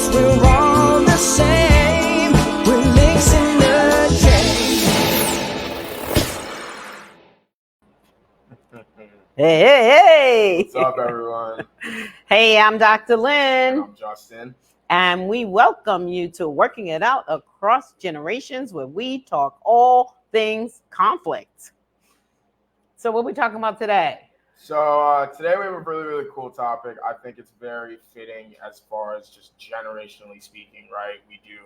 'cause we're all the same. We're links in the chain. Hey. What's up, everyone? Hey, I'm Dr. Lynne. I'm Justin. And we welcome you to Working It Out Across Generations, where we talk all things conflict. So what are we talking about today? So today we have a really, really cool topic. I think it's very fitting as far as just generationally speaking, right? We do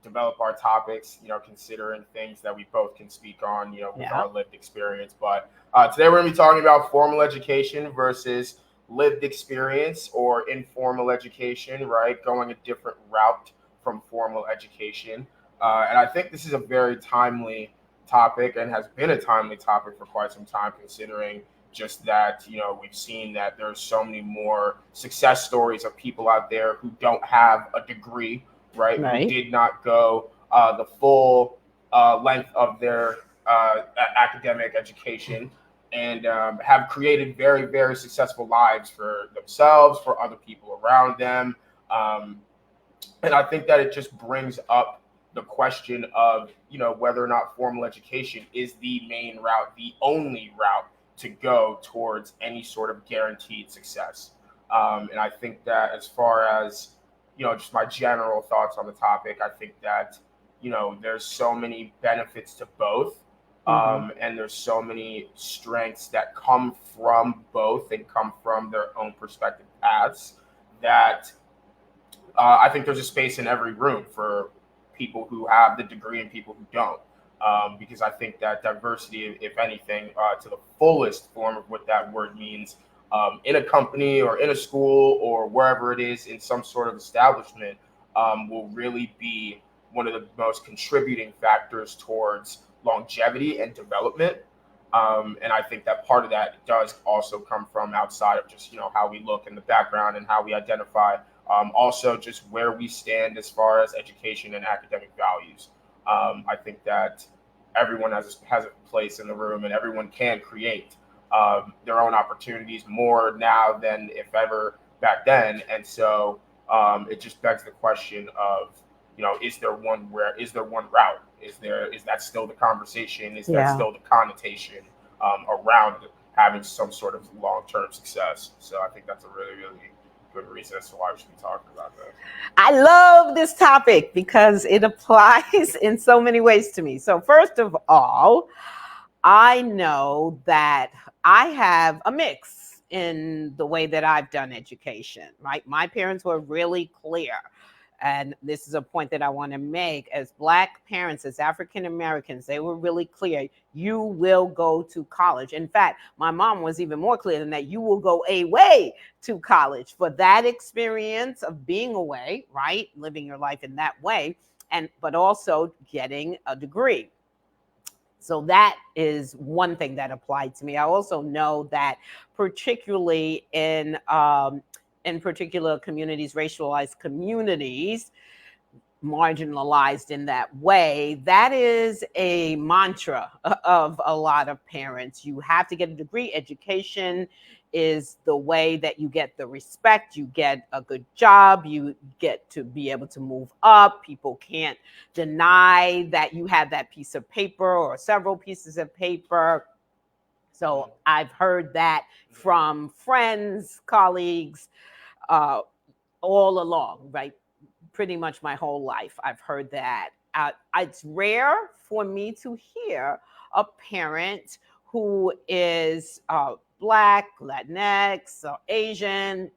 develop our topics, considering things that we both can speak on, with our lived experience. But today we're going to be talking about formal education versus lived experience or informal education, right? Going a different route from formal education. And I think this is a very timely topic and has been a timely topic for quite some time, considering just that, we've seen that there's so many more success stories of people out there who don't have a degree, right? Who did not go the full length of their academic education and have created very, very successful lives for themselves, for other people around them. And I think that it just brings up the question of, whether or not formal education is the main route, the only route to go towards any sort of guaranteed success. And I think that as far as, just my general thoughts on the topic, I think that, there's so many benefits to both. And there's so many strengths that come from both and come from their own perspective paths that I think there's a space in every room for people who have the degree and people who don't. Because I think that diversity, if anything, to the fullest form of what that word means, in a company or in a school or wherever it is in some sort of establishment, will really be one of the most contributing factors towards longevity and development. And I think that part of that does also come from outside of just, how we look in the background and how we identify, also just where we stand as far as education and academic values. I think that everyone has a place in the room and everyone can create their own opportunities more now than if ever back then. And so it just begs the question of, is there one route? Is that still the conversation? Is that still the connotation around having some sort of long-term success? So I think that's a really, really good reason as to why we should be talking about that. I love this topic because it applies in so many ways to me. So first of all, I know that I have a mix in the way that I've done education, right? My parents were really clear. And this is a point that I want to make. As Black parents, as African Americans, they were really clear. You will go to college. In fact, my mom was even more clear than that. You will go away to college for that experience of being away, right? Living your life in that way, but also getting a degree. So that is one thing that applied to me. I also know that particularly in particular communities, racialized communities, marginalized in that way, that is a mantra of a lot of parents. You have to get a degree. Education is the way that you get the respect, you get a good job, you get to be able to move up. People can't deny that you have that piece of paper or several pieces of paper. So I've heard that from friends, colleagues, all along, right? Pretty much my whole life, I've heard that. It's rare for me to hear a parent who is Black, Latinx, or Asian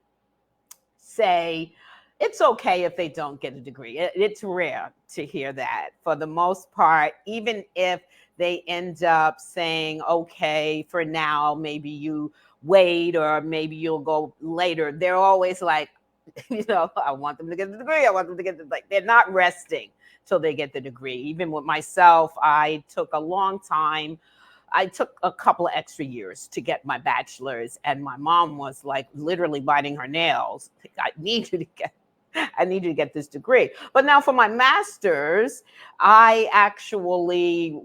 say it's okay if they don't get a degree. It's rare to hear that. For the most part, even if they end up saying, okay, for now, maybe you wait or maybe you'll go later, they're always like, I want them to get the degree. I want them to get they're not resting till they get the degree. Even with myself, I took a long time. I took a couple of extra years to get my bachelor's, and my mom was like literally biting her nails. I need you to get this degree. But now for my master's, I actually,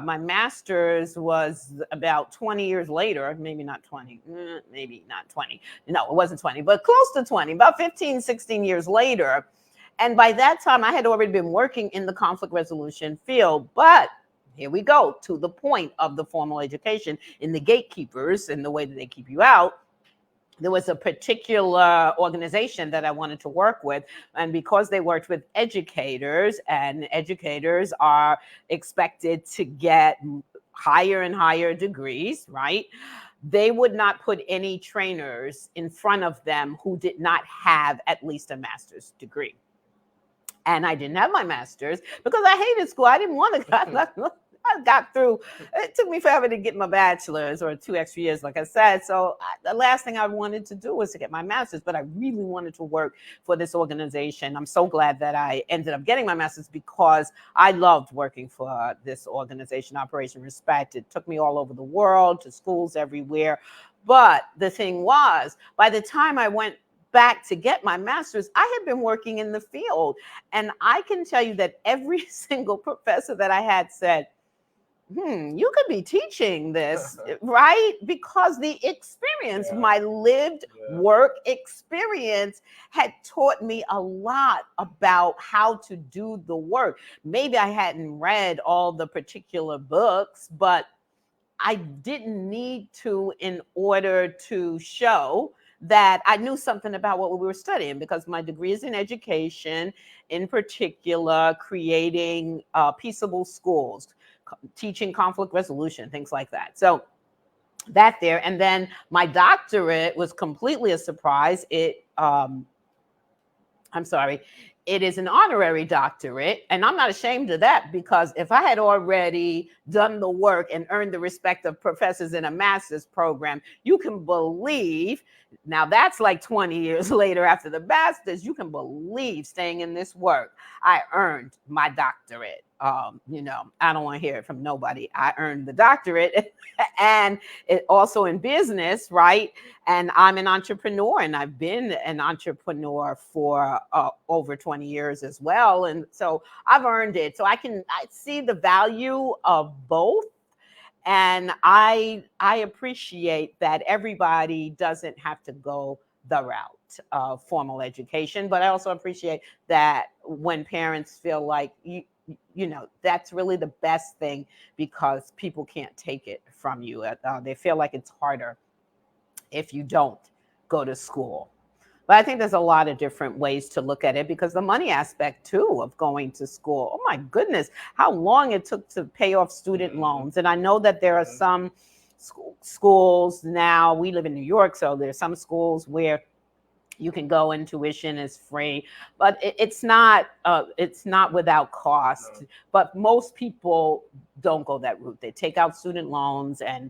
my master's was about 20 years later, maybe not 20, maybe not 20. No, it wasn't 20, but close to 20, about 15, 16 years later. And by that time, I had already been working in the conflict resolution field. But here we go to the point of the formal education in the gatekeepers and the way that they keep you out. There was a particular organization that I wanted to work with. And because they worked with educators, and educators are expected to get higher and higher degrees, right? They would not put any trainers in front of them who did not have at least a master's degree. And I didn't have my master's because I hated school. I didn't want to. I got through. It took me forever to get my bachelor's, or 2 extra years, like I said. So the last thing I wanted to do was to get my master's, but I really wanted to work for this organization. I'm so glad that I ended up getting my master's because I loved working for this organization, Operation Respect. It took me all over the world, to schools everywhere. But the thing was, by the time I went back to get my master's, I had been working in the field. And I can tell you that every single professor that I had said, you could be teaching this, right? Because the experience, my lived work experience, had taught me a lot about how to do the work. Maybe I hadn't read all the particular books, but I didn't need to in order to show that I knew something about what we were studying, because my degree is in education, in particular, creating peaceable schools, teaching conflict resolution, things like that. So that there. And then my doctorate was completely a surprise. It is an honorary doctorate, and I'm not ashamed of that, because if I had already done the work and earned the respect of professors in a master's program, you can believe, now that's like 20 years later after the master's, you can believe, staying in this work, I earned my doctorate. I don't want to hear it from nobody. I earned the doctorate, and it also in business, right? And I'm an entrepreneur, and I've been an entrepreneur for over 20 years as well. And so I've earned it. So I see the value of both. And I appreciate that everybody doesn't have to go the route of formal education, but I also appreciate that when parents feel like that's really the best thing, because people can't take it from you. They feel like it's harder if you don't go to school. But I think there's a lot of different ways to look at it, because the money aspect too of going to school. Oh my goodness, how long it took to pay off student loans. And I know that there are some schools now, we live in New York, so there's some schools where you can go and tuition is free, but it's not without cost. No. But most people don't go that route. They take out student loans, and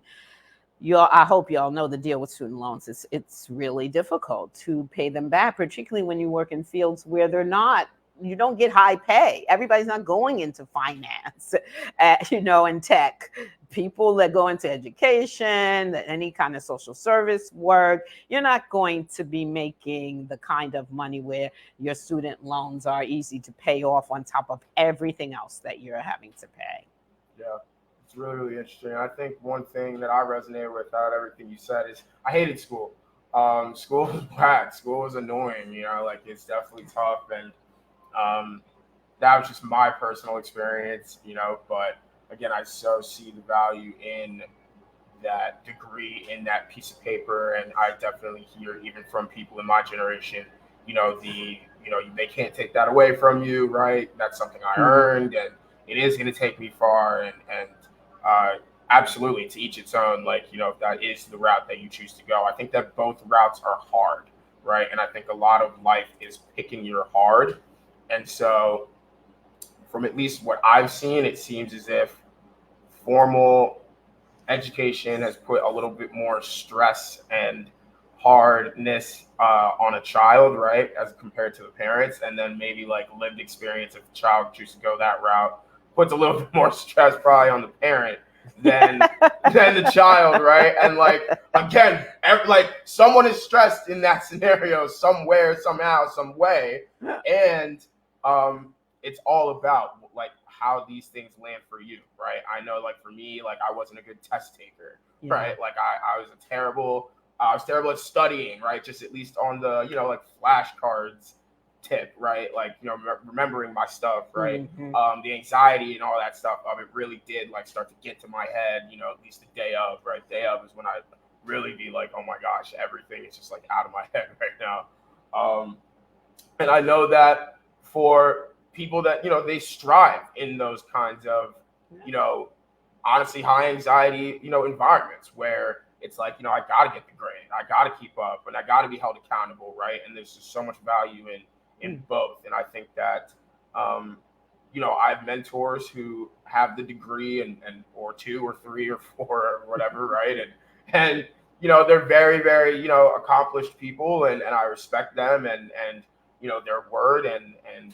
I hope y'all know the deal with student loans. It's really difficult to pay them back, particularly when you work in fields where you don't get high pay. Everybody's not going into finance, and tech. People that go into education, any kind of social service work, you're not going to be making the kind of money where your student loans are easy to pay off on top of everything else that you're having to pay. Yeah, it's really, really interesting. I think one thing that I resonate with out of everything you said is I hated school. School was bad. School was annoying. It's definitely tough. And that was just my personal experience, but again, I so see the value in that degree, in that piece of paper. And I definitely hear, even from people in my generation, they can't take that away from you, right? That's something I earned, and it is going to take me far. And absolutely, to each its own, if that is the route that you choose to go. I think that both routes are hard, right? And I think a lot of life is picking your hard. And so, from at least what I've seen, it seems as if formal education has put a little bit more stress and hardness on a child, right, as compared to the parents. And then maybe lived experience, if the child chooses to go that route, puts a little bit more stress probably on the parent than the child, right? And again, someone is stressed in that scenario somewhere, somehow, some way. And it's all about how these things land for you, right? I know, like, for me, like, I wasn't a good test taker, Yeah. right? Like, I was terrible at studying, right? Just at least on the, like, flashcards tip, right? Like, remembering my stuff, right? Mhm. The anxiety and all that stuff of it really did, like, start to get to my head, at least the day of, right? Day of is when I really be like, oh my gosh, everything is just, like, out of my head right now. And I know that for people that, they strive in those kinds of, honestly high anxiety, environments where it's like, I got to get the grade, I got to keep up, and I got to be held accountable, right? And there's just so much value in both. And I think that, I have mentors who have the degree and or 2 or 3 or 4 or whatever, right? And they're very, very, accomplished people, and I respect them and their word, and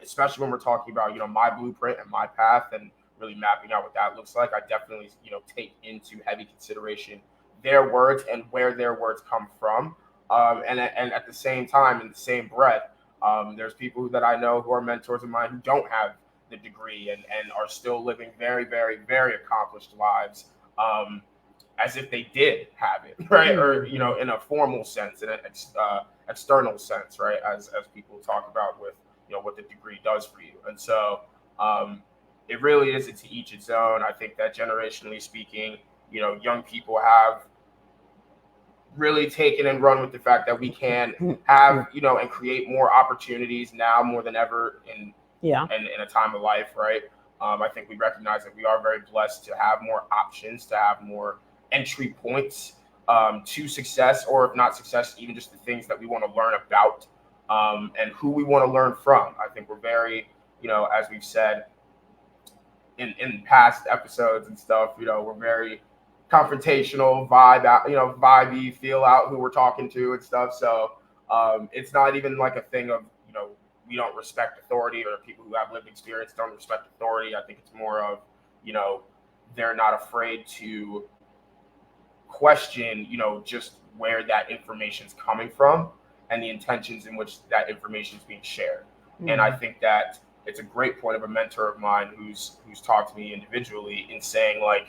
especially when we're talking about, my blueprint and my path and really mapping out what that looks like. I definitely, take into heavy consideration their words and where their words come from. And at the same time, in the same breath, there's people that I know who are mentors of mine who don't have the degree and are still living very, very, very accomplished lives, as if they did have it, right? Or, in a formal sense, in an external sense, right? As people talk about with, what the degree does for you. And so, it really is, to each its own. I think that generationally speaking, young people have really taken and run with the fact that we can have, and create more opportunities now more than ever in a time of life, right? I think we recognize that we are very blessed to have more options, to have more entry points to success, or if not success, even just the things that we want to learn about, and who we want to learn from. I think we're very, as we've said in past episodes and stuff, we're very confrontational, vibey, feel out who we're talking to and stuff. So it's not even like a thing of, we don't respect authority, or people who have lived experience don't respect authority. I think it's more of, they're not afraid to question, just where that information is coming from and the intentions in which that information is being shared. Mm-hmm. And I think that it's a great point of a mentor of mine who's talked to me individually in saying, like,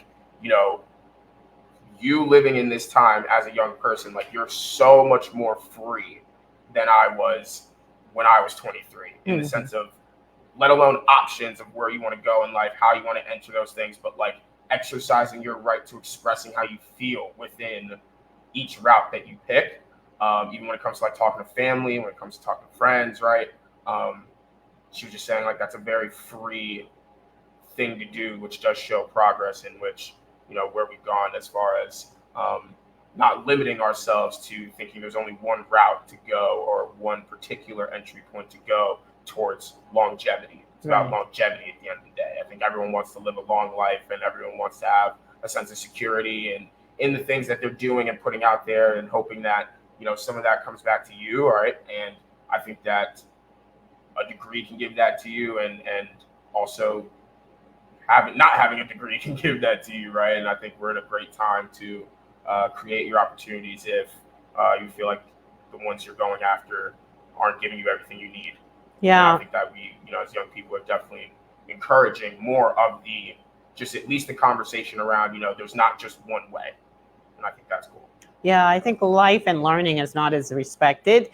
you living in this time as a young person, like, you're so much more free than I was when I was 23, in the sense of, let alone options of where you want to go in life, how you want to enter those things, but like exercising your right to expressing how you feel within each route that you pick. Even when it comes to, like, talking to family, when it comes to talking to friends, right? She was just saying, like, that's a very free thing to do, which does show progress in which, where we've gone as far as not limiting ourselves to thinking there's only one route to go or one particular entry point to go towards longevity. It's about longevity at the end of the day. I think everyone wants to live a long life, and everyone wants to have a sense of security and in the things that they're doing and putting out there, and hoping that, some of that comes back to you. All right. And I think that a degree can give that to you, and also not having a degree can give that to you, right? And I think we're in a great time to create your opportunities if you feel like the ones you're going after aren't giving you everything you need. Yeah. And I think that we, as young people, are definitely encouraging more of just at least the conversation around, there's not just one way. And I think that's cool. Yeah, I think life and learning is not as respected.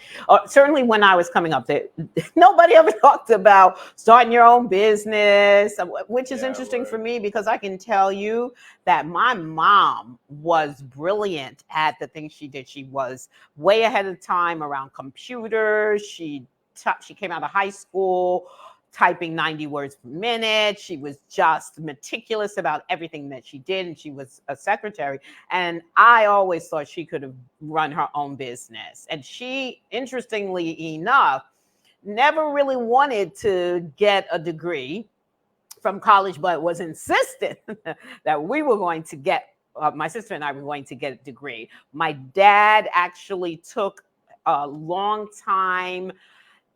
Certainly when I was coming up, nobody ever talked about starting your own business, which is interesting for me, because I can tell you that my mom was brilliant at the things she did. She was way ahead of time around computers. She came out of high school typing 90 words per minute. She was just meticulous about everything that she did, and she was a secretary. And I always thought she could have run her own business. And she, interestingly enough, never really wanted to get a degree from college, but was insistent that we were going to get, my sister and I were going to get a degree. My dad actually took a long time,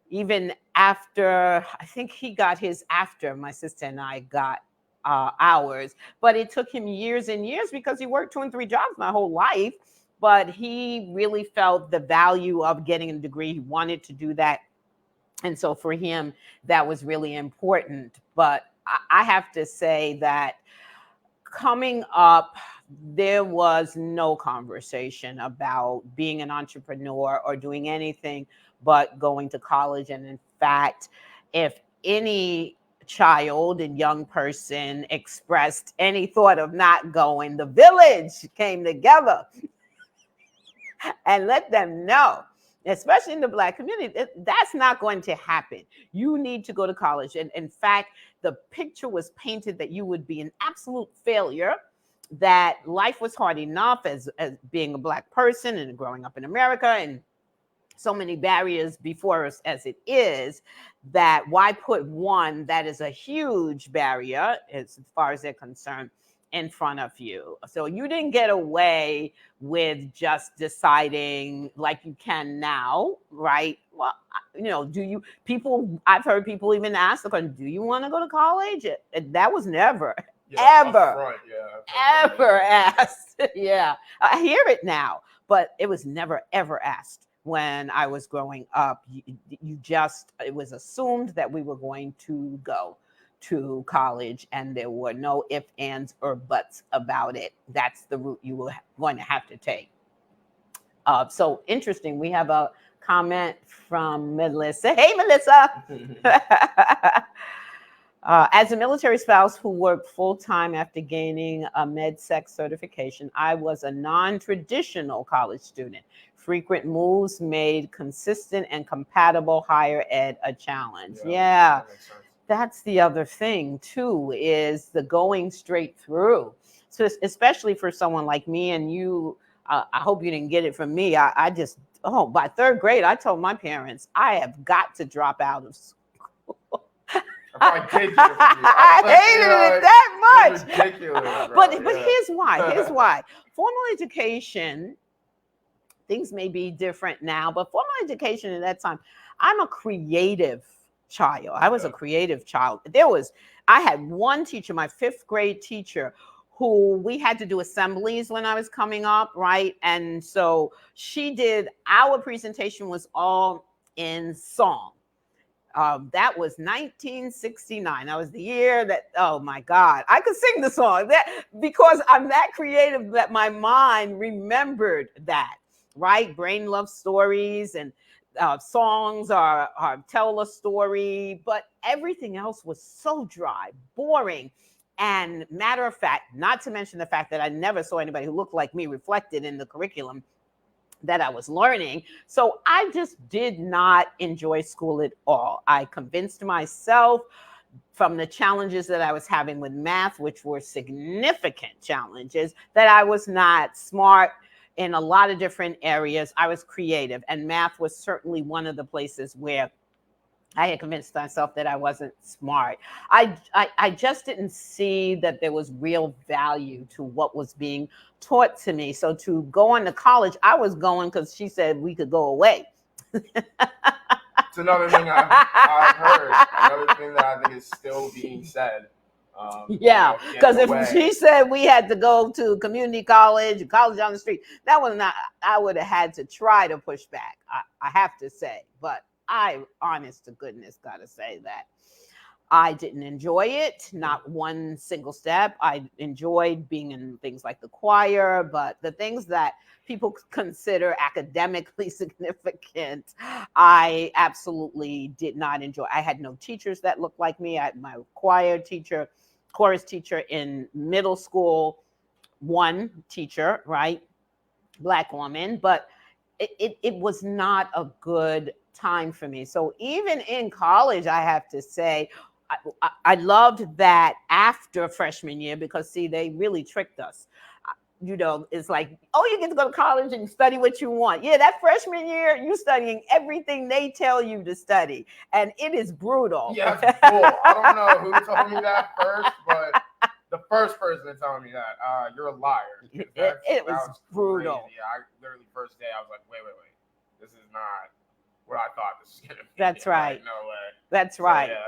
even after, I think he got his after my sister and I got ours, but it took him years and years because he worked 2 and 3 jobs my whole life. But he really felt the value of getting a degree. He wanted to do that. And so for him, that was really important. But I have to say that coming up, there was no conversation about being an entrepreneur or doing anything but going to college. And in fact, if any child and young person expressed any thought of not going, the village came together and let them know, especially in the Black community, that's not going to happen. You need to go to college. And in fact, the picture was painted that you would be an absolute failure, that life was hard enough as being a Black person and growing up in America, and so many barriers before us as it is, that why put one that is a huge barrier as far as they're concerned in front of you. So you didn't get away with just deciding like you can now, right? Well, do you, people, I've heard people even ask the question, do you want to go to college? That was never, ever, ever asked. Yeah, I hear it now, but it was never, ever asked. When I was growing up, it was assumed that we were going to go to college, and there were no ifs, ands, or buts about it. That's the route you were going to have to take. So interesting. We have a comment from Melissa. Hey, Melissa. As a military spouse who worked full-time after gaining a med-sec certification, I was a non-traditional college student. Frequent moves made consistent and compatible higher ed a challenge. Yeah. That's the other thing too, is the going straight through. So especially for someone like me and you, I hope you didn't get it from me. I just, by third grade, I told my parents, I have got to drop out of school. I hated it that much. Ridiculous, but here's why. Here's why. Formal education, things may be different now, but formal education at that time, I'm a creative child. I was a creative child. I had one teacher, my fifth grade teacher, who we had to do assemblies when I was coming up, right? And so our presentation was all in song. That was 1969. That was the year that, oh my God, I could sing the song because I'm that creative that my mind remembered that, right? Brain loves stories, and songs are tell a story, but everything else was so dry, boring, and matter of fact, not to mention the fact that I never saw anybody who looked like me reflected in the curriculum that I was learning. So I just did not enjoy school at all. I convinced myself from the challenges that I was having with math, which were significant challenges, that I was not smart in a lot of different areas. I was creative, and math was certainly one of the places where I had convinced myself that I wasn't smart. I just didn't see that there was real value to what was being taught to me. So to go on to college, I was going because she said we could go away. It's another thing I've heard. Another thing that I think is still being said. Yeah, because if she said we had to go to community college down the street, that was not, I would have had to try to push back, I have to say. But I, honest to goodness, got to say that I didn't enjoy it, not one single step. I enjoyed being in things like the choir, but the things that people consider academically significant, I absolutely did not enjoy. I had no teachers that looked like me. I had my chorus teacher in middle school, one teacher, right? Black woman, but it was not a good time for me. So even in college, I have to say, I loved that after freshman year, because see, they really tricked us. It's like, oh, you get to go to college and study what you want. Yeah, that freshman year, you're studying everything they tell you to study. And it is brutal. Yeah, it's cool. I don't know who told me that first, but the first person to tell me that, you're a liar. It was brutal. Crazy. I literally, first day, I was like, wait. This is not what I thought this was going to be. That's right. Like, no way. That's right. So, yeah,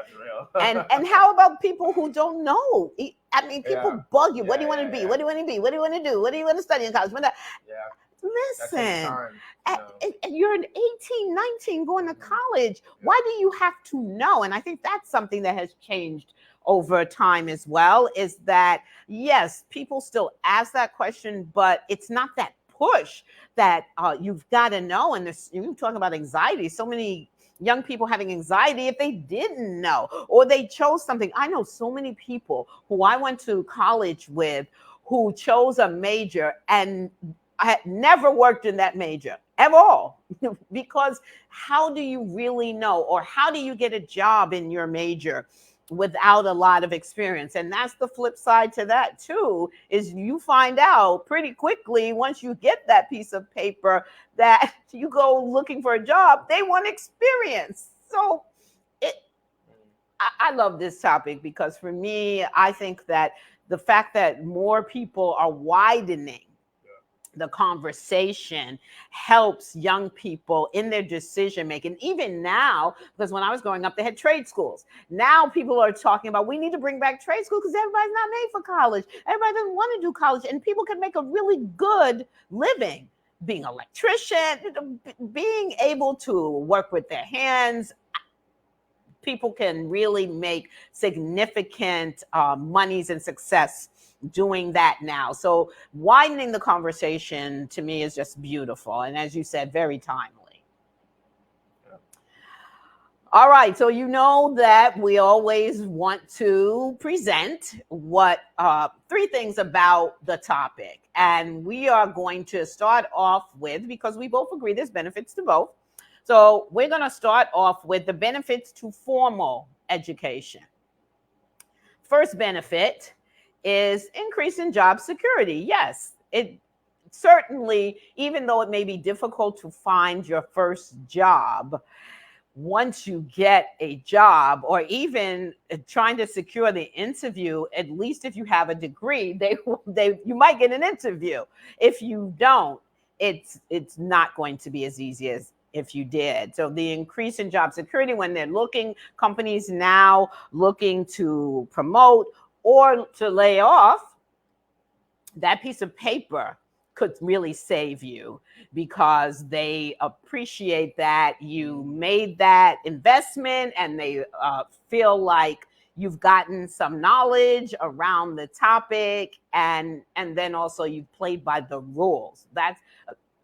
that's real. and how about people who don't know? I mean, people bug you. What do you want to be? What do you want to be? What do you want to do? What do you want to study in college? That takes Listen, time. you're an 18, 19 going to college. Why do you have to know? And I think that's something that has changed over time as well, is that, yes, people still ask that question, but it's not that push that you've got to know. And you talk about anxiety. So many young people having anxiety if they didn't know or they chose something. I know so many people who I went to college with who chose a major and I had never worked in that major at all. Because how do you really know, or how do you get a job in your major without a lot of experience? And that's the flip side to that too, is you find out pretty quickly once you get that piece of paper that you go looking for a job, they want experience. So I love this topic because for me, I think that the fact that more people are widening the conversation helps young people in their decision making. Even now, because when I was growing up, they had trade schools. Now people are talking about we need to bring back trade school because everybody's not made for college. Everybody doesn't want to do college, and people can make a really good living being an electrician, being able to work with their hands. People can really make significant monies and success doing that now. So widening the conversation to me is just beautiful. And as you said, very timely. All right. So you know that we always want to present what 3 things about the topic. And we are going to start off with, because we both agree there's benefits to both. So we're going to start off with the benefits to formal education. First benefit is increase in job security. Yes, it certainly, even though it may be difficult to find your first job, once you get a job, or even trying to secure the interview, at least if you have a degree, you might get an interview. If you don't, it's not going to be as easy as if you did. So the increase in job security, when they're companies now looking to promote or to lay off, that piece of paper could really save you, because they appreciate that you made that investment, and they feel like you've gotten some knowledge around the topic, and then also you've played by the rules.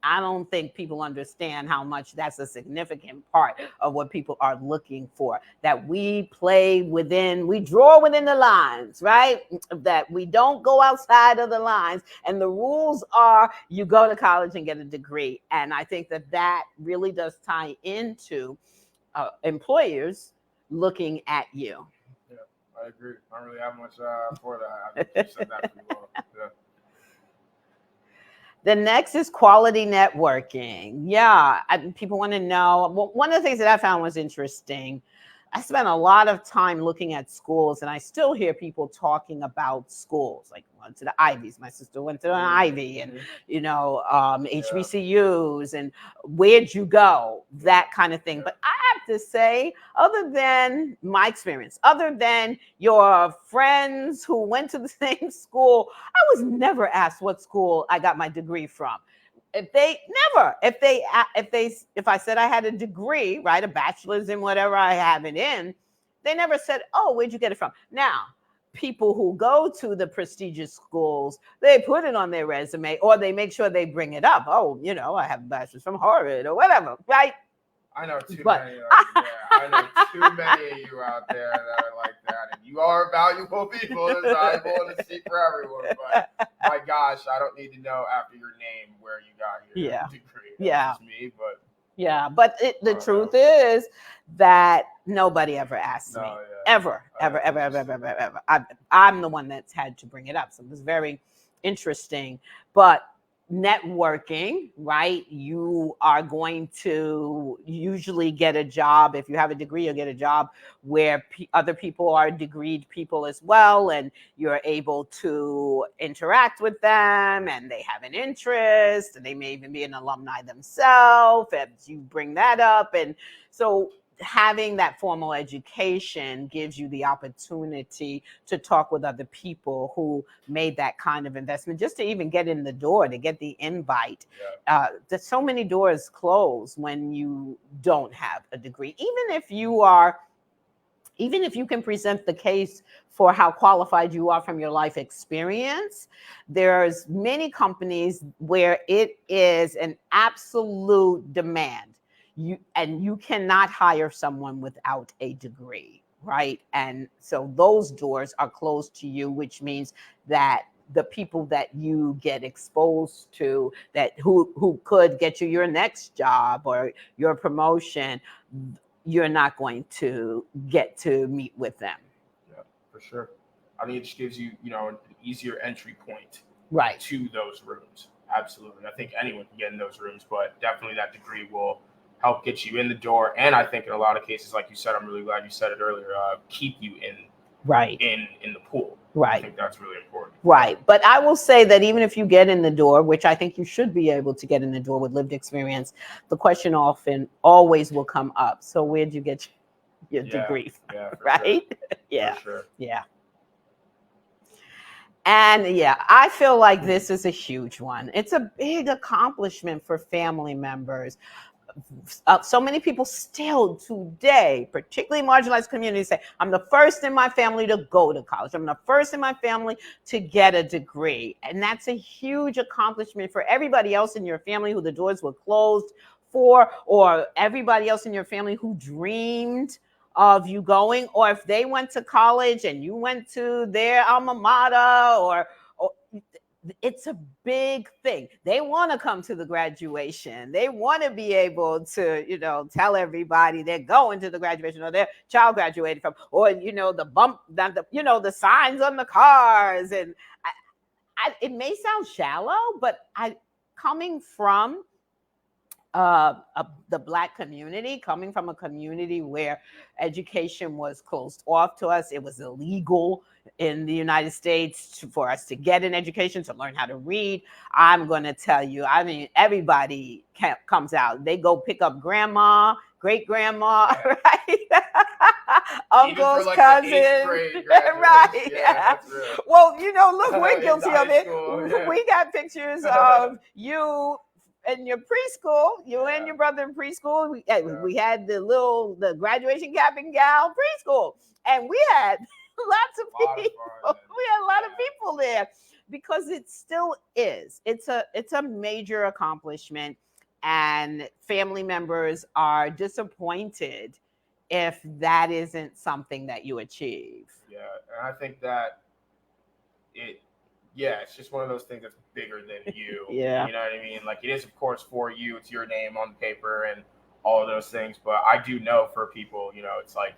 I don't think people understand how much that's a significant part of what people are looking for, that we draw within the lines, right? That we don't go outside of the lines. And the rules are you go to college and get a degree. And I think that really does tie into employers looking at you. Yeah, I agree. I don't really have much for that. I think you said that pretty well. Yeah. The next is quality networking. Yeah, people want to know. Well, one of the things that I found was interesting, I spent a lot of time looking at schools, and I still hear people talking about schools, like went to the Ivies. My sister went to an Ivy, and HBCUs, and where'd you go, that kind of thing. But I have to say, other than my experience, other than your friends who went to the same school, I was never asked what school I got my degree from. If I said I had a degree, right, a bachelor's in whatever I have it in, they never said, oh, where'd you get it from? Now, people who go to the prestigious schools, they put it on their resume, or they make sure they bring it up. Oh, I have a bachelor's from Harvard or whatever, right? I know too many of you out there that are like that, and you are valuable people. It's valuable to see for everyone. But my gosh, I don't need to know after your name where you got your degree. That's me, but the truth is that nobody ever asked me, ever. I'm the one that's had to bring it up, so it was very interesting. But networking, right? You are going to usually get a job. If you have a degree, you'll get a job where other people are degreed people as well, and you're able to interact with them, and they have an interest, and they may even be an alumni themselves, and you bring that up. And so having that formal education gives you the opportunity to talk with other people who made that kind of investment just to even get in the door, to get the invite. There's so many doors closed when you don't have a degree. Even if you can present the case for how qualified you are from your life experience, there's many companies where it is an absolute demand. You cannot hire someone without a degree, right? And so those doors are closed to you, which means that the people that you get exposed to, that who could get you your next job or your promotion, you're not going to get to meet with them. Yeah, for sure. I think it just gives you, an easier entry point Right. to those rooms. Absolutely. I think anyone can get in those rooms, but definitely that degree will help get you in the door. And I think in a lot of cases, like you said, I'm really glad you said it earlier, keep you in the pool. Right. I think that's really important. Right. But I will say that even if you get in the door, which I think you should be able to get in the door with lived experience, the question always will come up. So where'd you get your degree from? Yeah, for right? Sure. Yeah. For sure. Yeah. And I feel like this is a huge one. It's a big accomplishment for family members. So many people still today, particularly marginalized communities, say, I'm the first in my family to go to college. I'm the first in my family to get a degree. And that's a huge accomplishment for everybody else in your family who the doors were closed for, or everybody else in your family who dreamed of you going, or if they went to college and you went to their alma mater, or it's a big thing. They want to come to the graduation. They want to be able to, tell everybody they're going to the graduation or their child graduated from, or, the signs on the cars. And it may sound shallow, but coming from the Black community, coming from a community where education was closed off to us. It was illegal in the United States for us to get an education, to learn how to read. I'm going to tell you, everybody comes out. They go pick up grandma, great grandma, right? Uncles, cousins, right? Yeah. Well, look, we're guilty of it. We got pictures of you in your preschool, and your brother in preschool. We had the graduation cap and gown preschool, and we had lots of people. We had a lot of people there because it still is. It's a major accomplishment, and family members are disappointed if that isn't something that you achieve. Yeah, and I think that it's just one of those things that's bigger than you. Yeah. You know what I mean? Like, it is, of course, for you. It's your name on the paper and all of those things. But I do know for people, it's like,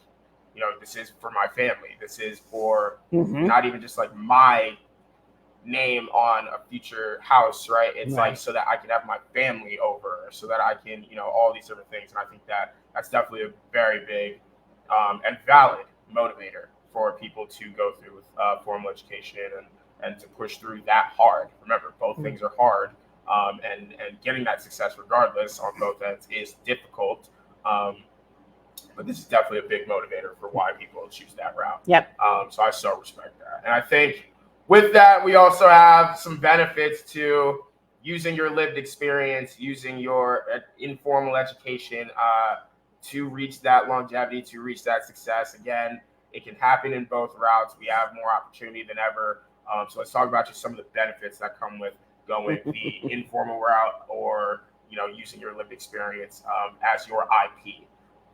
this is for my family. This is for not even just like my name on a future house, right? It's like so that I can have my family over, so that I can, all these different things. And I think that that's definitely a very big and valid motivator for people to go through with formal education and to push through that hard. Remember, both things are hard, and getting that success regardless on both ends is difficult. But this is definitely a big motivator for why people choose that route. Yep. So I so respect that. And I think with that, we also have some benefits to using your lived experience, using your informal education to reach that longevity, to reach that success. Again, it can happen in both routes. We have more opportunity than ever. So let's talk about just some of the benefits that come with going the informal route, or using your lived experience as your IP.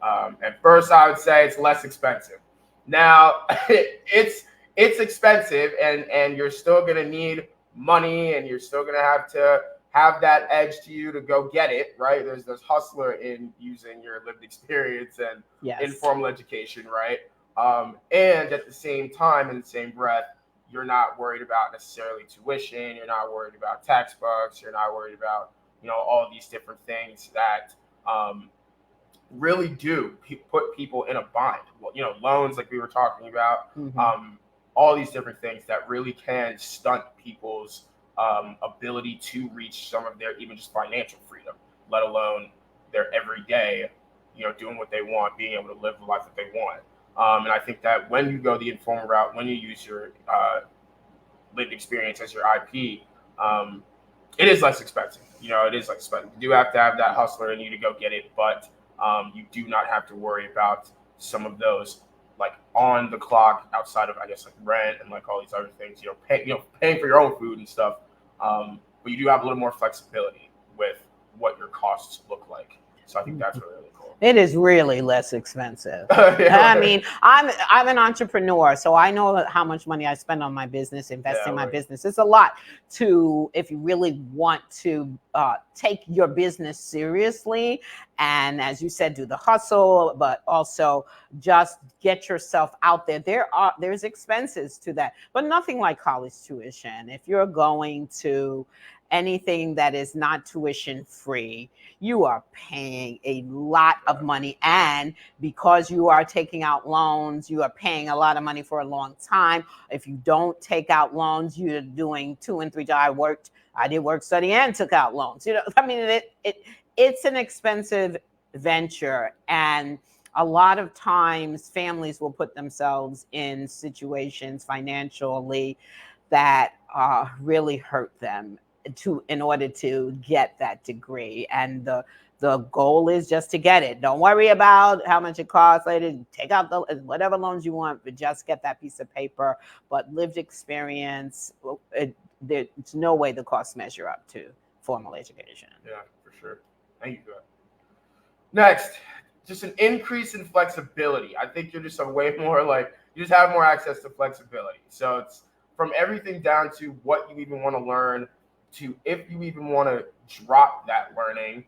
And first, I would say it's less expensive. Now, it's expensive, and you're still going to need money, and you're still going to have that edge to you to go get it, right? There's this hustler in using your lived experience and informal education, right? And at the same time, in the same breath, you're not worried about necessarily tuition. You're not worried about textbooks. You're not worried about, all these different things that really do put people in a bind. Well, loans, like we were talking about, all these different things that really can stunt people's ability to reach some of their even just financial freedom, let alone their everyday doing what they want, being able to live the life that they want. And I think that when you go the informal route, when you use your lived experience as your IP, it is less expensive. It is less expensive. You do have to have that hustler in you to go get it, but you do not have to worry about some of those like on the clock outside of, I guess, like rent and like all these other things. Paying for your own food and stuff. But you do have a little more flexibility with what your costs look like. So I think that's really, really cool. It is really less expensive. Yeah, I mean, I'm an entrepreneur, so I know how much money I spend on my business, investing in my business. It's a lot if you really want to take your business seriously. And as you said, do the hustle, but also just get yourself out there. There's expenses to that, but nothing like college tuition. If you're going to anything that is not tuition free, you are paying a lot of money. And because you are taking out loans, you are paying a lot of money for a long time. If you don't take out loans, you're doing 2 and 3 jobs. I did work study and took out loans. I mean, it's an expensive venture. And a lot of times families will put themselves in situations financially that really hurt them in order to get that degree. And the goal is just to get it. Don't worry about how much it costs later. Take out whatever loans you want, but just get that piece of paper. But lived experience, there's no way the costs measure up to formal education. Yeah, for sure. Thank you for that. Next, just an increase in flexibility. I think you're just a way more you just have more access to flexibility. So it's from everything down to what you even want to learn, to if you even want to drop that learning,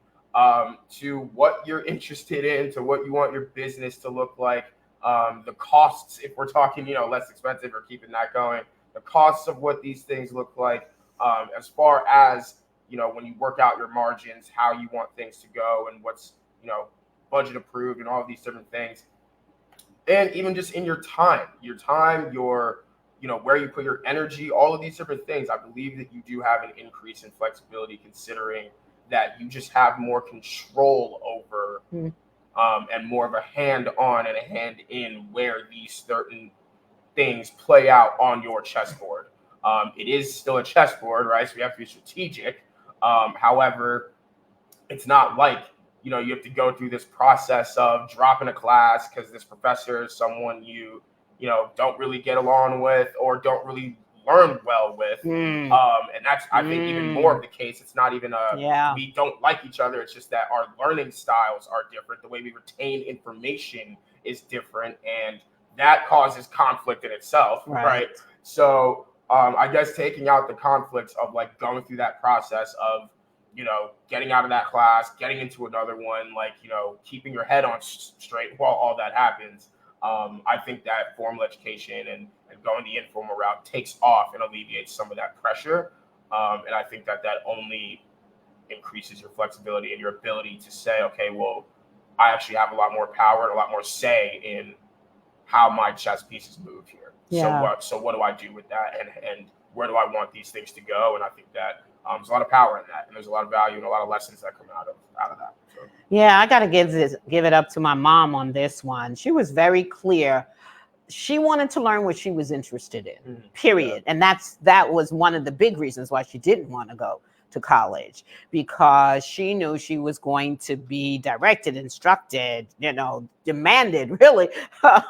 to what you're interested in, to what you want your business to look like, the costs, if we're talking, less expensive or keeping that going, the costs of what these things look like, as far as, when you work out your margins, how you want things to go and what's, budget approved and all of these different things. And even just in your time, where you put your energy, all of these different things. I believe that you do have an increase in flexibility, considering that you just have more control over and more of a hand on and a hand in where these certain things play out on your chessboard. It is still a chessboard, right? So you have to be strategic. However, it's not like, you have to go through this process of dropping a class because this professor is someone you don't really get along with or don't really learn well with. And that's, I think, even more of the case. It's not even we don't like each other. It's just that our learning styles are different. The way we retain information is different. And that causes conflict in itself, right? So I guess taking out the conflicts of going through that process of, getting out of that class, getting into another one, keeping your head on straight while all that happens. I think that formal education and going the informal route takes off and alleviates some of that pressure. And I think that only increases your flexibility and your ability to say, okay, well, I actually have a lot more power and a lot more say in how my chess pieces move here. Yeah. So what do I do with that? And where do I want these things to go? And I think that there's a lot of power in that, and there's a lot of value and a lot of lessons that come out of that. So. Yeah, I got to give it up to my mom on this one. She was very clear. She wanted to learn what she was interested in, period. Yeah. And that was one of the big reasons why she didn't want to go to college, because she knew she was going to be directed, instructed, demanded, really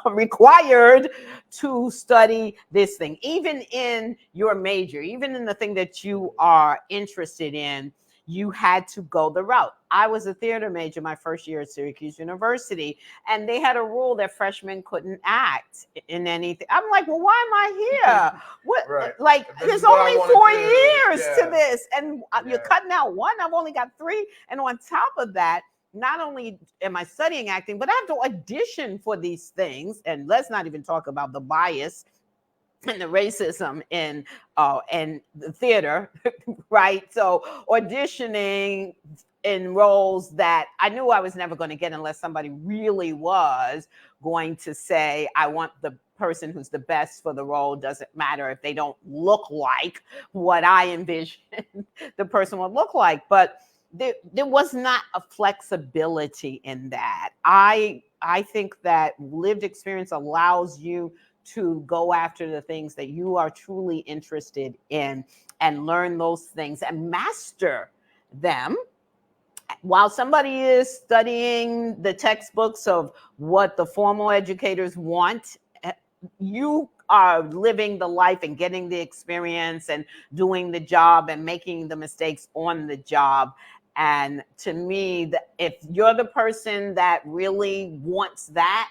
required to study this thing. Even in your major, even in the thing that you are interested in, you had to go the route. I was a theater major my first year at Syracuse University, and they had a rule that freshmen couldn't act in anything. I'm like, well, why am I here? What? Right. There's only 4 years to this, and you're cutting out one. I've only got 3, and on top of that, not only am I studying acting, but I have to audition for these things. And let's not even talk about the bias and the racism in the theater, right? So auditioning in roles that I knew I was never going to get unless somebody really was going to say, I want the person who's the best for the role. Doesn't matter if they don't look like what I envisioned the person would look like. But there was not a flexibility in that. I think that lived experience allows you to go after the things that you are truly interested in and learn those things and master them. While somebody is studying the textbooks of what the formal educators want, you are living the life and getting the experience and doing the job and making the mistakes on the job. And to me, if you're the person that really wants that,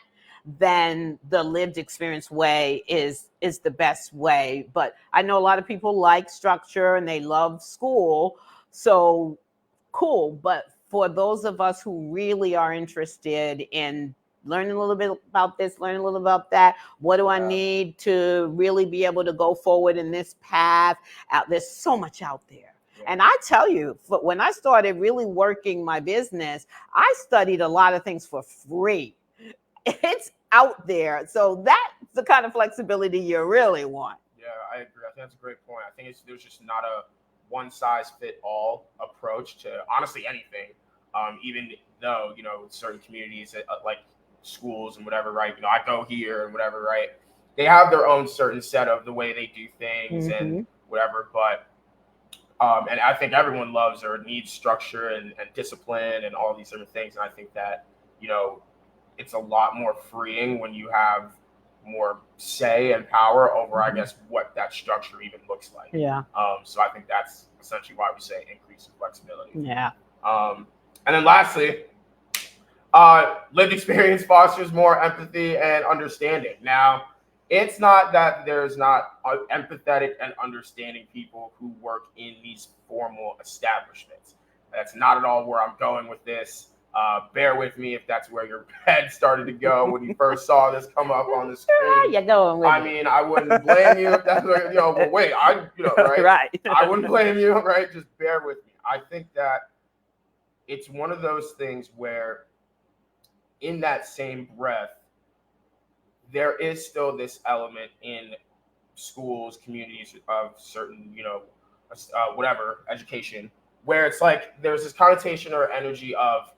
then the lived experience way is the best way. But I know a lot of people like structure and they love school, so cool. But for those of us who really are interested in learning a little bit about this, learning a little about that, what do I need to really be able to go forward in this path? There's so much out there. And I tell you, when I started really working my business, I studied a lot of things for free. It's out there. So that's the kind of flexibility you really want. Yeah, I agree. I think that's a great point. I think there's just not a one size fit all approach to honestly anything. Even though, certain communities like schools and whatever, right? I go here and whatever, right? They have their own certain set of the way they do things and whatever, but and I think everyone loves or needs structure and discipline and all these different things. And I think that, it's a lot more freeing when you have more say and power over, I guess, what that structure even looks like. Yeah. So I think that's essentially why we say increase in flexibility. Yeah. And then lastly, lived experience fosters more empathy and understanding. Now, it's not that there's not empathetic and understanding people who work in these formal establishments. That's not at all where I'm going with this. Bear with me if that's where your head started to go when you first saw this come up on the screen. You're going with I mean, I wouldn't blame you if that's where, but wait, right? Right. I wouldn't blame you, right? Just bear with me. I think that it's one of those things where in that same breath, there is still this element in schools, communities of certain, whatever, education, where it's like there's this connotation or energy of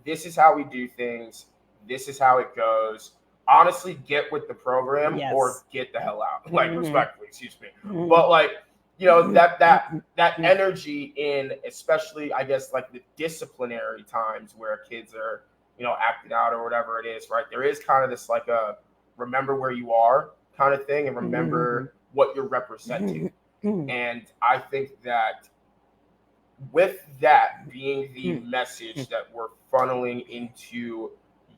this is how we do things, this is how it goes. Honestly, get with the program or get the hell out. Like, respectfully, excuse me. But like, that energy in, especially, I guess, like the disciplinary times where kids are, acting out or whatever it is, right? There is kind of this like a remember where you are kind of thing and remember what you're representing. And I think that with that being the message that we're funneling into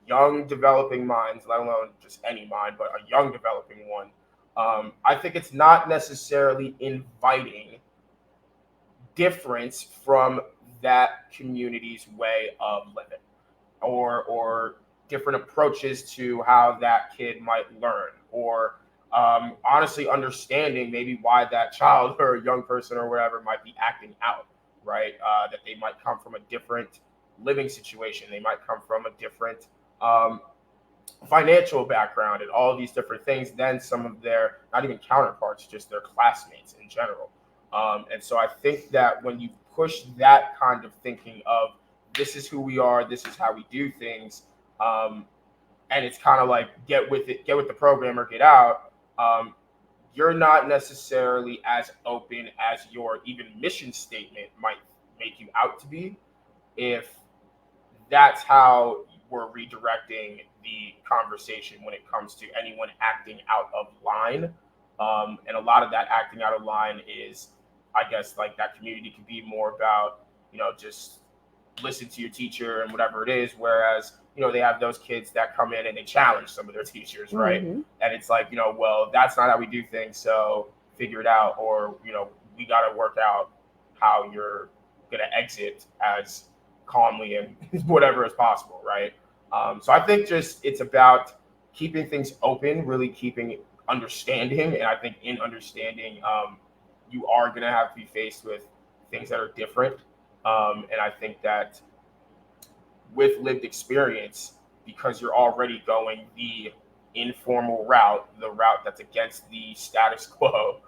young developing minds, let alone just any mind, but a young developing one, I think it's not necessarily inviting difference from that community's way of living or different approaches to how that kid might learn or honestly understanding maybe why that child or a young person or whatever might be acting out, right? That they might come from a different living situation. They might come from a different financial background and all of these different things than some of their, not even counterparts, just their classmates in general. And so I think that when you push that kind of thinking of this is who we are, this is how we do things, and it's kind of like get with the program or get out, you're not necessarily as open as your even mission statement might make you out to be if that's how we're redirecting the conversation when it comes to anyone acting out of line. And a lot of that acting out of line is, I guess, like that community can be more about, just listen to your teacher and whatever it is. Whereas, they have those kids that come in and they challenge some of their teachers, right? And it's like, well, that's not how we do things. So figure it out. Or, we got to work out how you're going to exit as calmly and whatever is possible, right? So I think just it's about keeping things open, really keeping understanding. And I think in understanding, you are going to have to be faced with things that are different. And I think that with lived experience, because you're already going the informal route, the route that's against the status quo,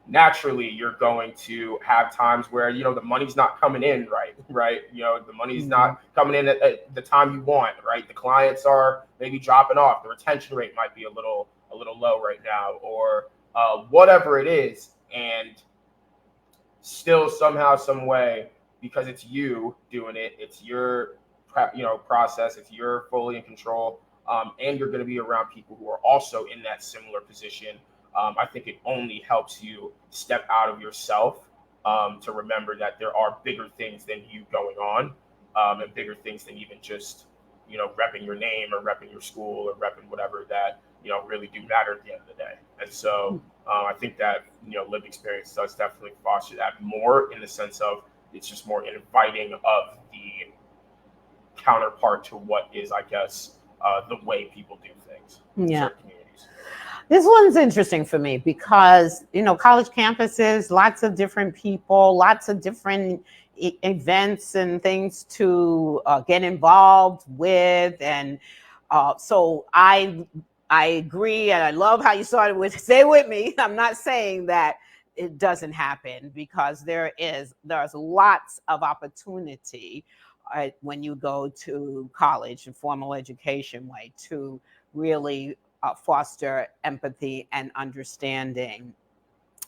naturally you're going to have times where, the money's not coming in right. The money's not coming in at the time you want, right? The clients are maybe dropping off. The retention rate might be a little low right now, or whatever it is. And still somehow, some way, because it's you doing it, it's your process, it's you're fully in control, and you're going to be around people who are also in that similar position. I think it only helps you step out of yourself, to remember that there are bigger things than you going on, and bigger things than even just repping your name or repping your school or repping whatever that really do matter at the end of the day. And so I think that lived experience does definitely foster that more, in the sense of it's just more inviting of the counterpart to what is, I guess, the way people do things in certain communities. This one's interesting for me because, college campuses, lots of different people, lots of different events and things to get involved with. And so I agree, and I love how you started with, say with me. I'm not saying that it doesn't happen, because there's lots of opportunity when you go to college and formal education way to really foster empathy and understanding.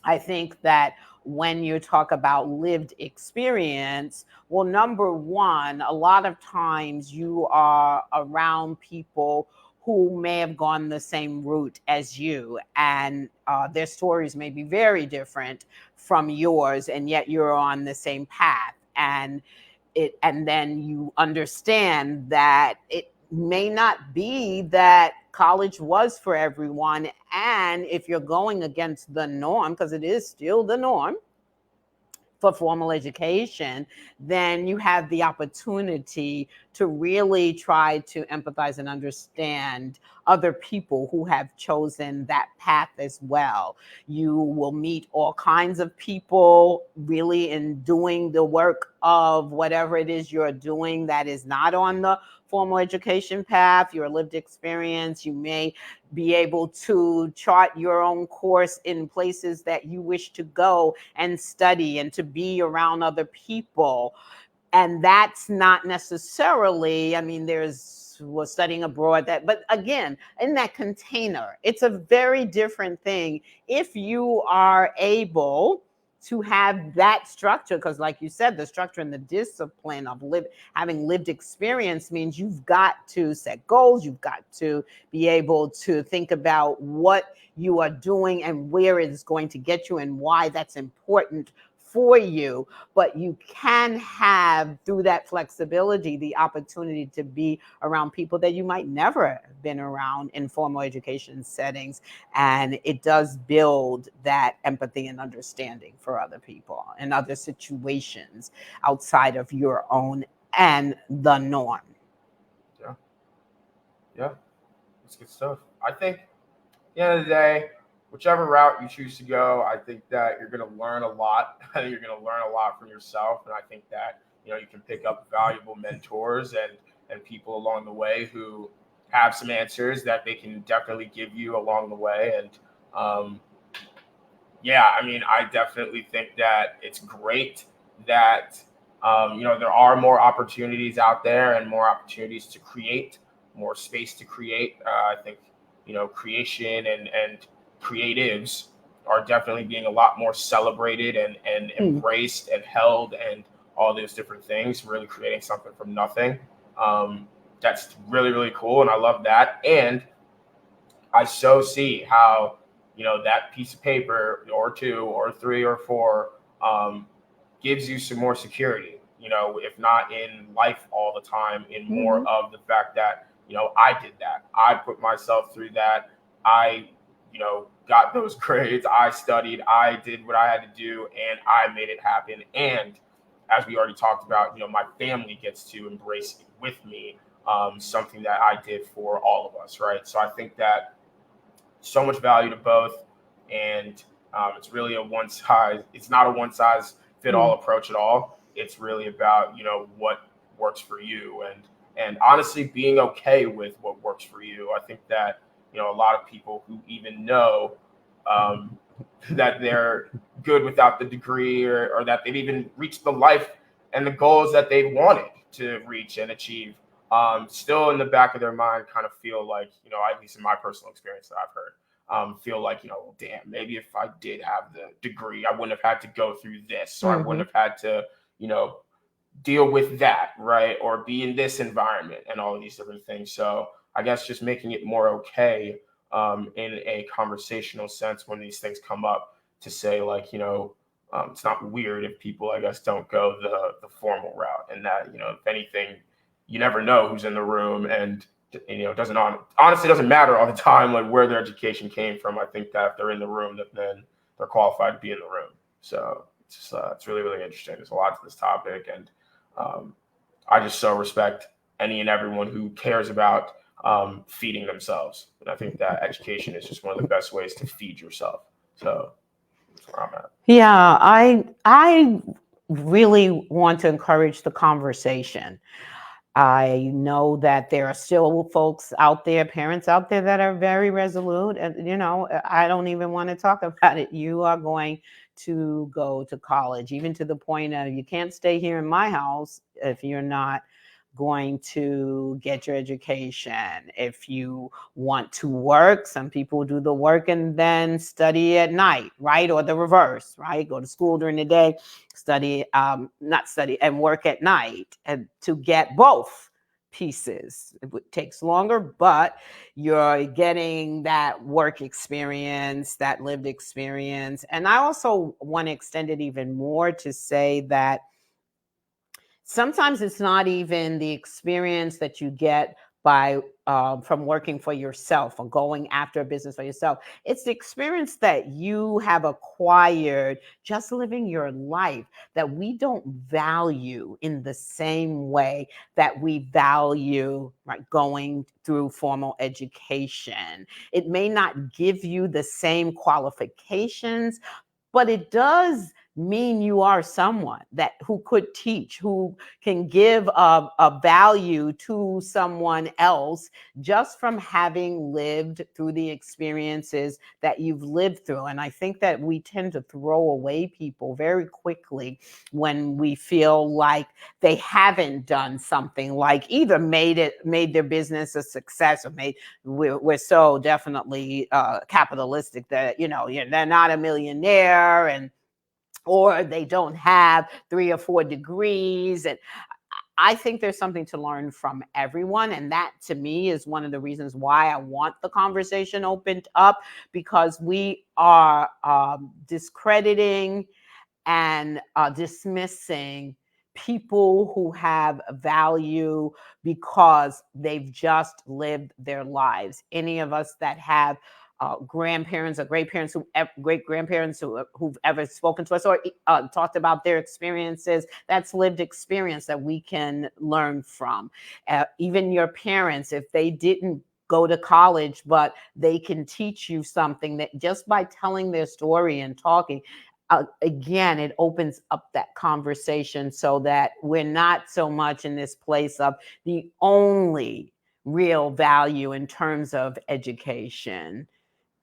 I think that when you talk about lived experience, well, number one, a lot of times you are around people who may have gone the same route as you, and their stories may be very different from yours, and yet you're on the same path. And then you understand that it may not be that college was for everyone. And if you're going against the norm, because it is still the norm for formal education, then you have the opportunity to really try to empathize and understand other people who have chosen that path as well. You will meet all kinds of people really in doing the work of whatever it is you're doing that is not on the formal education path, your lived experience. You may be able to chart your own course in places that you wish to go and study and to be around other people. And that's not necessarily, was studying abroad, but again, in that container, it's a very different thing if you are able to have that structure, because like you said, the structure and the discipline of having lived experience means you've got to set goals, you've got to be able to think about what you are doing and where it's going to get you and why that's important for you. But you can have, through that flexibility, the opportunity to be around people that you might never have been around in formal education settings. And it does build that empathy and understanding for other people and other situations outside of your own and the norm. Yeah, that's good stuff. I think at the end of the day, whichever route you choose to go, I think that you're going to learn a lot. You're going to learn a lot from yourself. And I think that, you can pick up valuable mentors and people along the way who have some answers that they can definitely give you along the way. And I definitely think that it's great that, there are more opportunities out there and more opportunities to create, more space to create. I think, creation and creatives are definitely being a lot more celebrated and embraced and held, and all those different things, really creating something from nothing. That's really, really cool. And I love that. And I so see how, that piece of paper or two or three or four gives you some more security, if not in life all the time, in more of the fact that, I did that. I put myself through that. I, got those grades. I studied. I did what I had to do, and I made it happen. And as we already talked about, my family gets to embrace it with me, something that I did for all of us, right? So I think that so much value to both, and it's really it's not a one size fit all approach at all. It's really about, what works for you, and honestly being okay with what works for you. I think that, a lot of people who even know that they're good without the degree, or that they've even reached the life and the goals that they wanted to reach and achieve. Still in the back of their mind kind of feel like, at least in my personal experience that I've heard, feel like, damn, maybe if I did have the degree, I wouldn't have had to go through this, or I wouldn't have had to, deal with that, right? Or be in this environment and all of these different things. So I guess just making it more okay in a conversational sense when these things come up, to say like, it's not weird if people, I guess, don't go the formal route, and that, if anything, you never know who's in the room, and honestly doesn't matter all the time like where their education came from. I think that if they're in the room, then they're qualified to be in the room. So it's really, really interesting. There's a lot to this topic, and I just so respect any and everyone who cares about feeding themselves. And I think that education is just one of the best ways to feed yourself. So that's where I'm at. Yeah, I really want to encourage the conversation. I know that there are still folks out there, parents out there, that are very resolute. And, I don't even want to talk about it. You are going to go to college, even to the point of you can't stay here in my house if you're not going to get your education. If you want to work, some people do the work and then study at night, right? Or the reverse, right? Go to school during the day, not study and work at night, and to get both pieces. It takes longer, but you're getting that work experience, that lived experience. And I also want to extend it even more to say that sometimes it's not even the experience that you get by from working for yourself or going after a business for yourself. It's the experience that you have acquired just living your life that we don't value in the same way that we value, right, going through formal education. It may not give you the same qualifications, but it does mean you are someone who could teach, who can give a value to someone else just from having lived through the experiences that you've lived through. And I think that we tend to throw away people very quickly when we feel like they haven't done something, like either made their business a success, or we're so definitely capitalistic that they're not a millionaire, or they don't have 3 or 4 degrees. And I think there's something to learn from everyone. And that, to me, is one of the reasons why I want the conversation opened up, because we are discrediting and dismissing people who have value because they've just lived their lives. Any of us that have grandparents or great grandparents who've ever spoken to us or talked about their experiences, that's lived experience that we can learn from. Even your parents, if they didn't go to college, but they can teach you something that just by telling their story and talking. Again, it opens up that conversation so that we're not so much in this place of the only real value in terms of education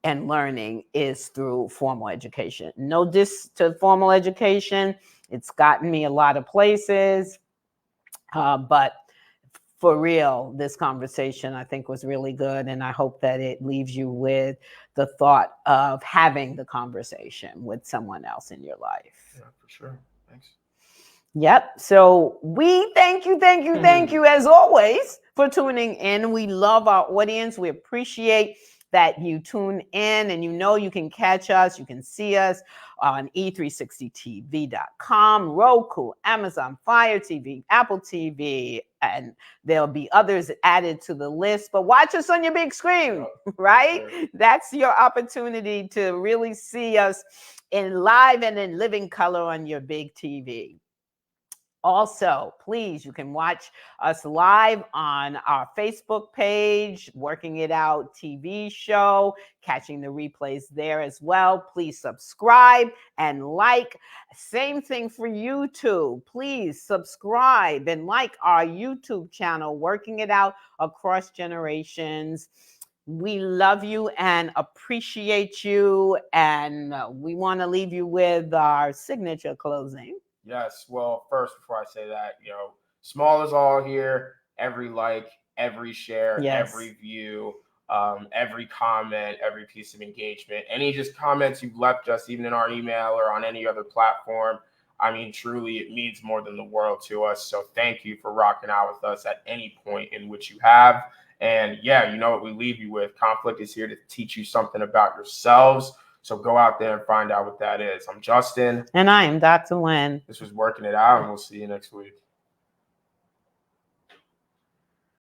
and learning is through formal education. No diss to formal education. It's gotten me a lot of places. But for real, this conversation, I think, was really good. And I hope that it leaves you with the thought of having the conversation with someone else in your life. Yeah, for sure. Thanks. Yep. So we thank you as always for tuning in. We love our audience. We appreciate that you tune in, and you can catch us, you can see us on E360TV.com, Roku, Amazon Fire TV, Apple TV, and there'll be others added to the list. But watch us on your big screen, right? That's your opportunity to really see us in live and in living color on your big TV. Also, please, you can watch us live on our Facebook page, Working It Out TV show, catching the replays there as well. Please subscribe and like. Same thing for YouTube. Please subscribe and like our YouTube channel, Working It Out Across Generations. We love you and appreciate you. And we want to leave you with our signature closing. Yes. Well, first, before I say that, small is all here. Every like, every share, Yes. every view, every comment, every piece of engagement, any just comments you've left us, even in our email or on any other platform. I mean, truly, it means more than the world to us. So thank you for rocking out with us at any point in which you have. And yeah, you know what we leave you with. Conflict is here to teach you something about yourselves. So go out there and find out what that is. I'm Justin. And I am Dr. Lynne. This was Working It Out, and we'll see you next week.